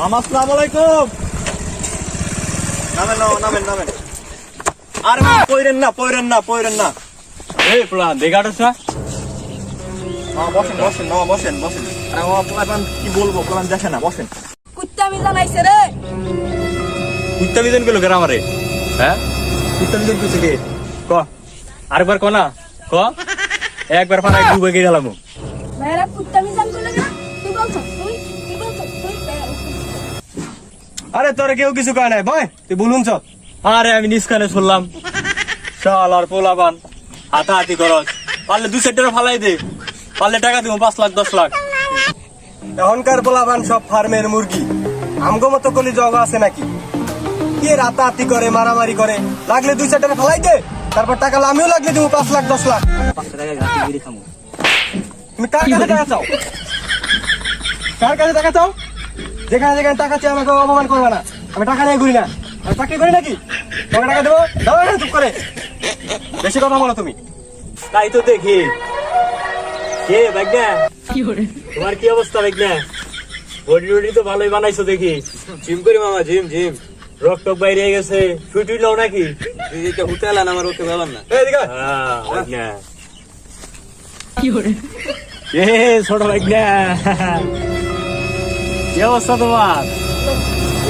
মামা আসসালামু আলাইকুম। নামেন নামেন নামেন। আরে পয়রেন না। এই পোলা দেখাটাছ না? বসেন বসেন। আরে মামা পোলাপান কি বলবো, পোলাপান দেখে না, বসেন। কুত্তা আমি জানাইছে রে। কুত্তা বিজন গেল কেন আমারে? হ্যাঁ কুত্তা বিজন কইছে কে? ক আরেকবার ক না ক। একবার পানায় ডুবে গেলাম। মেয়েরা কুত্তা আমি জান বলে না। তুই বলছ তুই আরে তোরে কেউ কিছু কয় নাই, বয় তুই বলুন চ। আরে আমি নিষ্কানে শুনলাম শাল আর পোলাপান হাতাহাতি করস। পারলে 2 টাকা ফালাই দে, পারলে টাকা দিব 5 লাখ 10 লাখ। এখনকার পোলাপান সব ফার্মের মুরগি, আমগো মতো কলি জগা আছে নাকি? কে রাতাহাতি করে, মারামারি করে, লাগলে 2-4 টাকা ফেলাই দে, তারপর টাকা আমিও লাগলে দিব 5 লাখ 10 লাখ। 5 টাকা গাছি বিড়ি খামু। তুমি কার কাছে টাকা চাও? কার কাছে টাকা চাও? যেখানে টাকা চাই আমাকে অপমান করবে না। আমি টাকা নিয়ে ঘুরি না, আমি চাকরি করি নাকি? তোমাকে টাকা দেবো, দাও না চুপ করে। বেশি কথা বলো তুমি। তাই তো দেখি। কে ভাগ্যা তোমার কি অবস্থা ভাগ্যা? বডি তো ভালোই বানাইছো দেখি। জিম করি মামা, জিম। রক টক বাইরে গেছে, শুই লও নাকি? হুতে এলান আমার, ওকে বলেন না। ছোট ভাগ্যা কি অবস্থা তোমার?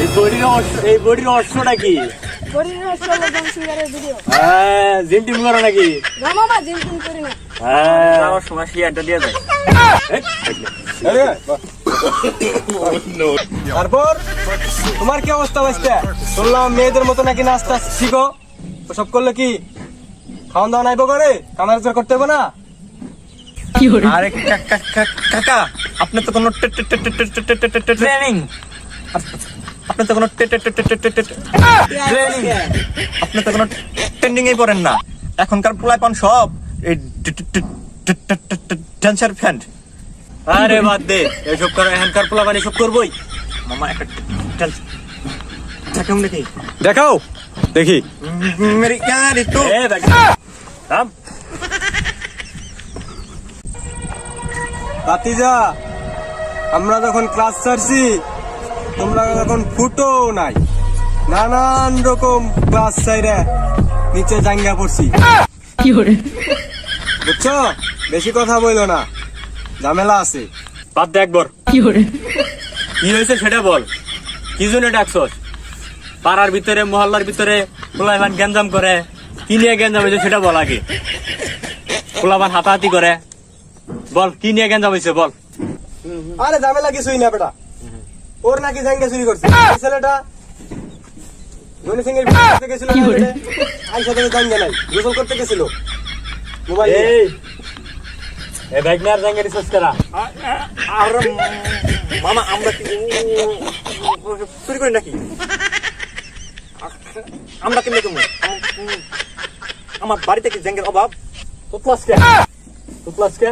এই বডির অর্থটা কি? বড়ির রসল জন সিঙ্গারের ভিডিও। জিম টিম করো নাকি? না মামা জিম টিম করি না। আমার সময় শিয়ারটা দিয়ে যায়। তারপর তোমার কি অবস্থা বাঁচতে? শুনলাম মেয়েদের মতো নাকি নাস্তা শিখো, ওসব করলে কি খাওয়ান দাওয়া নাইবো করে, কামার করতে হবে না? আরে কাকা, আপনি তো কোনো ট্রেনিং, আপনি তো কোনো ট্রেনিং এই পড়েন না। এখনকার পোলাপান সব এই ড্যান্সার ফ্যান্ড। আরে বাদ দে এসব করে, এখনকার পোলাপান এসব করবোই। মামা একটা দেখাও নাকি? দেখাও দেখি। মেরি ইয়ার একটু থাম। ভাতিজা, আমরা যখন ক্লাস ছাড়ছি তোমরা যখন ফুটো নাই, নানান রকম ক্লাস ছাইরে নিচে জাঙ্গা পড়ছি, বুঝছো? বেশি কথা বইলো না, ঝামেলা আছে। বাদ দে একবার। কি হয়েছে সেটা বল। কি জন্য ডাকছস? পাড়ার ভিতরে মহল্লার ভিতরে পোলাপান গ্যাঞ্জাম করে, কি নিয়ে গ্যাঞ্জাম হয়েছে সেটা বল আগে। পোলাপান হাতাহাতি করে, বল কি নিয়ে গ্যাঞ্জাম হয়েছে বল। আরে ঝামেলা কিছুই না বেটা, ওর নাকি জাঙ্গা চুরি করছে। এই ছেলেটা ধনী সিং এর বিয়ে করতে গেছিল, আইসা থেকে জাঙ্গা নাই, গোসল করতে গেছিল মোবাইল নিয়ে। এই ব্যাগনার জাঙ্গা রিসার্চ করা। আর মামা আমরা কি চুরি করি নাকি? আমরা কেমনে কেমন? আমার বাড়িতে কি জাঙ্গের অভাব? তো প্লাস কে?